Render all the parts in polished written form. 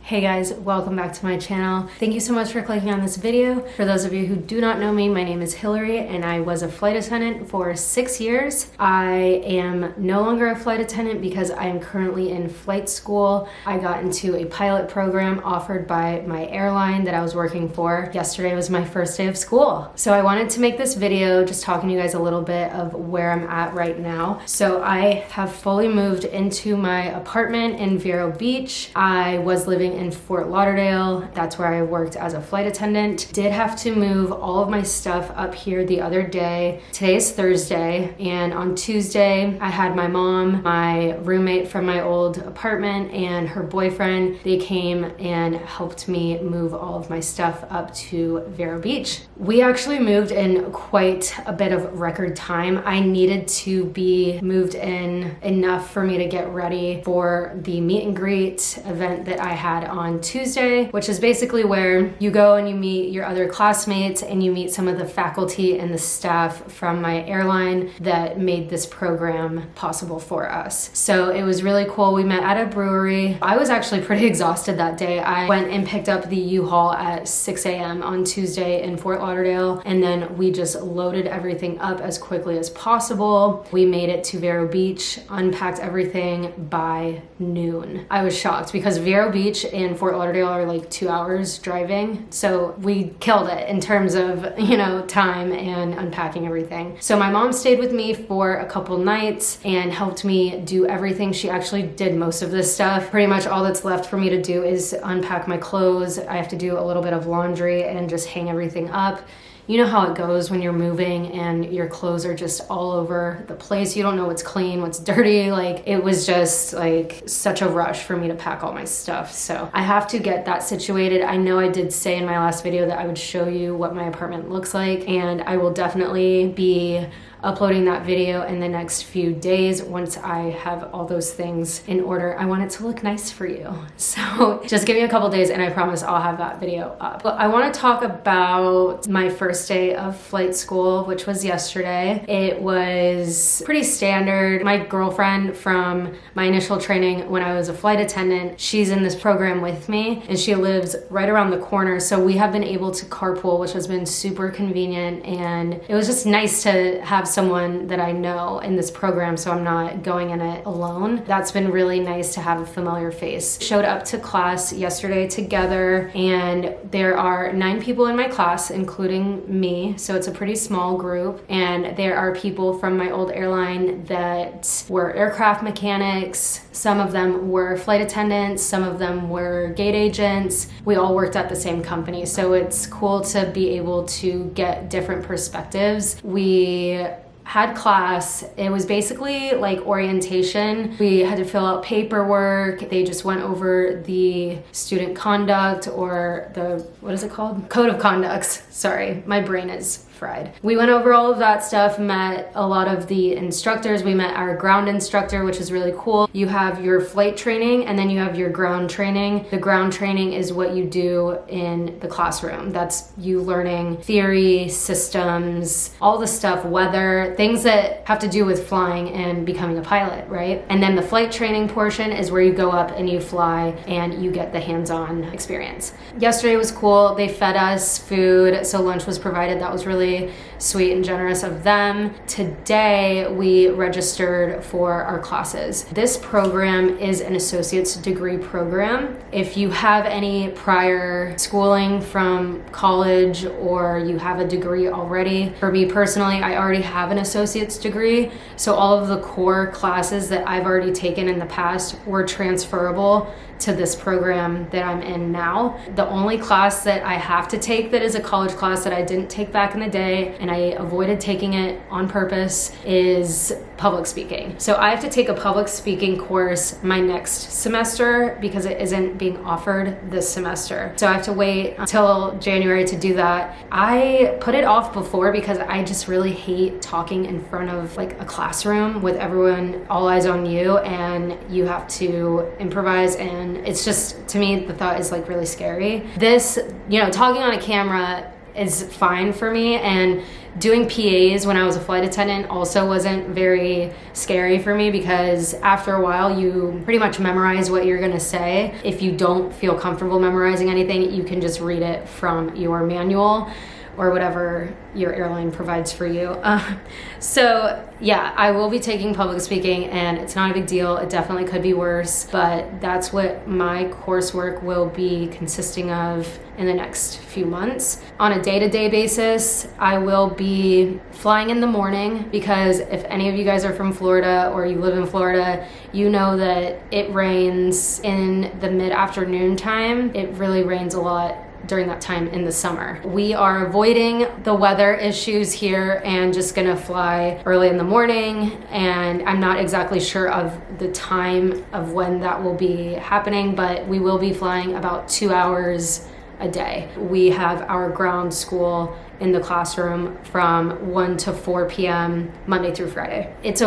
Hey guys, welcome back to my channel. Thank you so much for clicking on this video. For those of you who do not know me, my name is Hillary and I was a flight attendant for 6 years. I am no longer a flight attendant because I am currently in flight school. I got into a pilot program offered by my airline that I was working for. Yesterday was my first day of school. So I wanted to make this video just talking to you guys a little bit of where I'm at right now. So I have fully moved into my apartment in Vero Beach. I was living in Fort Lauderdale. That's where I worked as a flight attendant. Did have to move all of my stuff up here the other day. Today is Thursday, and on Tuesday I had my mom, my roommate from my old apartment, and her boyfriend. They came and helped me move all of my stuff up to Vero Beach. We actually moved in quite a bit of record time. I needed to be moved in enough for me to get ready for the meet and greet event that I had on Tuesday, which is basically where you go and you meet your other classmates and you meet some of the faculty and the staff from my airline that made this program possible for us. So it was really cool. We met at a brewery. I was actually pretty exhausted that day. I went and picked up the U-Haul at 6 a.m. on Tuesday in Fort Lauderdale, and then we just loaded everything up as quickly as possible. We made it to Vero Beach, unpacked everything by noon. I was shocked because Vero Beach and Fort Lauderdale are like 2 hours driving. So we killed it in terms of, time and unpacking everything. So my mom stayed with me for a couple nights and helped me do everything. She actually did most of this stuff. Pretty much all that's left for me to do is unpack my clothes. I have to do a little bit of laundry and just hang everything up. You know how it goes when you're moving and your clothes are just all over the place. You don't know what's clean, what's dirty. Like, it was just like such a rush for me to pack all my stuff. So I have to get that situated. I know I did say in my last video that I would show you what my apartment looks like, and I will definitely be uploading that video in the next few days once I have all those things in order. I want it to look nice for you. So just give me a couple days and I promise I'll have that video up. But I want to talk about my first day of flight school, which was yesterday. It was pretty standard. My girlfriend from my initial training when I was a flight attendant, she's in this program with me and she lives right around the corner. So we have been able to carpool, which has been super convenient, and it was just nice to have someone that I know in this program so I'm not going in it alone. That's been really nice to have a familiar face. Showed up to class yesterday together, and there are 9 people in my class, including me, so it's a pretty small group, and there are people from my old airline that were aircraft mechanics. Some of them were flight attendants, some of them were gate agents. We all worked at the same company, so it's cool to be able to get different perspectives. We had class. It was basically like orientation. We had to fill out paperwork. They just went over the student conduct, or the, what is it called? Code of conducts. Sorry, my brain is fried. We went over all of that stuff, met a lot of the instructors. We met our ground instructor, which is really cool. You have your flight training and then you have your ground training. The ground training is what you do in the classroom. That's you learning theory, systems, all the stuff, weather, things that have to do with flying and becoming a pilot, right? And then the flight training portion is where you go up and you fly and you get the hands-on experience. Yesterday was cool. They fed us food, so lunch was provided. That was really sweet and generous of them. Today we registered for our classes. This program is an associate's degree program. If you have any prior schooling from college or you have a degree already, for me personally, I already have an associate's degree, so all of the core classes that I've already taken in the past were transferable to this program that I'm in now. The only class that I have to take that is a college class that I didn't take back in the day, and I avoided taking it on purpose, is public speaking. So I have to take a public speaking course my next semester because it isn't being offered this semester. So I have to wait until January to do that. I put it off before because I just really hate talking in front of like a classroom with everyone, all eyes on you, and you have to improvise, and it's just, to me, the thought is like really scary. This, talking on a camera is fine for me. And doing PAs when I was a flight attendant also wasn't very scary for me, because after a while you pretty much memorize what you're gonna say. If you don't feel comfortable memorizing anything, you can just read it from your manual or whatever your airline provides for you. So yeah, I will be taking public speaking, and it's not a big deal. It definitely could be worse, but that's what my coursework will be consisting of in the next few months. On a day-to-day basis, I will be flying in the morning, because if any of you guys are from Florida or you live in Florida, you know that it rains in the mid-afternoon time. It really rains a lot during that time in the summer. We are avoiding the weather issues here and just gonna fly early in the morning, and I'm not exactly sure of the time of when that will be happening, but we will be flying about 2 hours a day. We have our ground school in the classroom from 1 to 4 p.m. Monday through Friday. It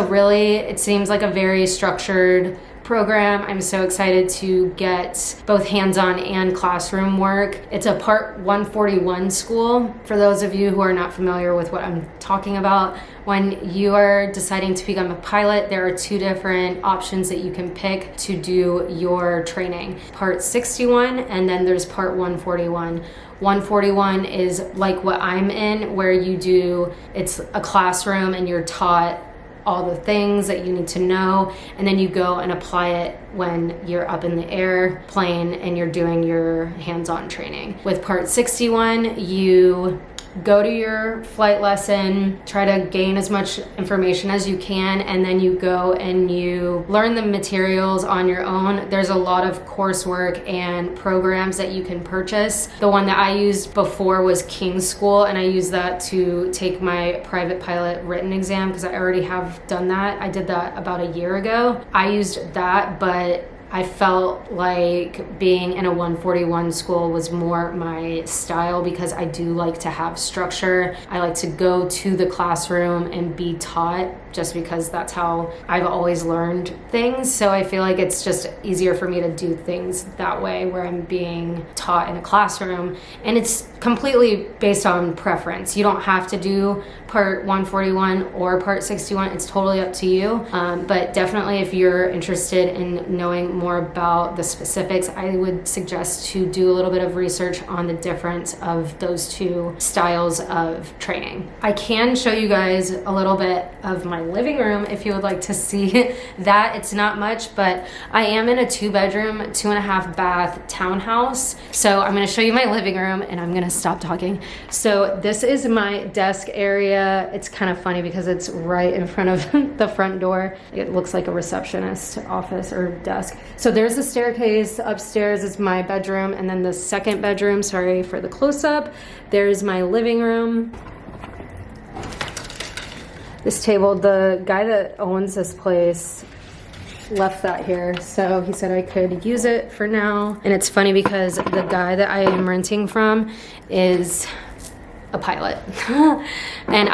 seems like a very structured program. I'm so excited to get both hands-on and classroom work. It's a Part 141 school. For those of you who are not familiar with what I'm talking about, when you are deciding to become a pilot, there are 2 different options that you can pick to do your training. Part 61, and then there's Part 141. 141 is like what I'm in, where it's a classroom and you're taught all the things that you need to know, and then you go and apply it when you're up in the airplane and you're doing your hands-on training. With Part 61, you go to your flight lesson, try to gain as much information as you can, and then you go and you learn the materials on your own. There's a lot of coursework and programs that you can purchase. The one that I used before was King's School, and I used that to take my private pilot written exam, because I already have done that. I did that about a year ago. I used that, but I felt like being in a 141 school was more my style, because I do like to have structure. I like to go to the classroom and be taught, just because that's how I've always learned things. So I feel like it's just easier for me to do things that way, where I'm being taught in a classroom. And it's completely based on preference. You don't have to do Part 141 or Part 61. It's totally up to you. But definitely, if you're interested in knowing more about the specifics, I would suggest to do a little bit of research on the difference of those 2 styles of training. I can show you guys a little bit of my living room if you would like to see that. It's not much, but I am in a 2-bedroom, 2.5 bath townhouse. So I'm gonna show you my living room, and I'm gonna stop talking. So this is my desk area. It's kind of funny because it's right in front of the front door. It looks like a receptionist office or desk. So there's the staircase. Upstairs is my bedroom, and then the second bedroom, sorry for the close-up, there's my living room. This table, the guy that owns this place left that here, so he said I could use it for now. And it's funny because the guy that I am renting from is a pilot. And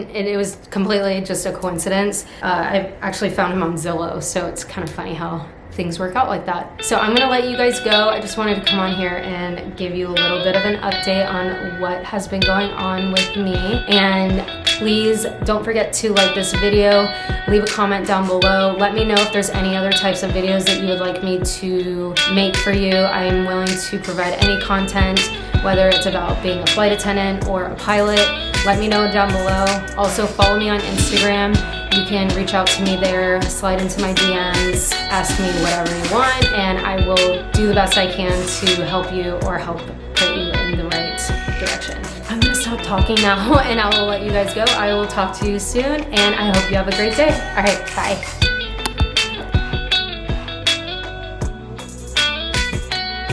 it was completely just a coincidence. I actually found him on Zillow, so it's kind of funny how things work out like that. So I'm gonna let you guys go. I just wanted to come on here and give you a little bit of an update on what has been going on with me. And please don't forget to like this video, leave a comment down below. Let me know if there's any other types of videos that you would like me to make for you. I am willing to provide any content, whether it's about being a flight attendant or a pilot. Let me know down below. Also follow me on Instagram. You can reach out to me there, slide into my DMs, ask me whatever you want, and I will do the best I can to help you or help put you in the right direction. I'm gonna stop talking now and I will let you guys go. I will talk to you soon, and I hope you have a great day. All right, bye.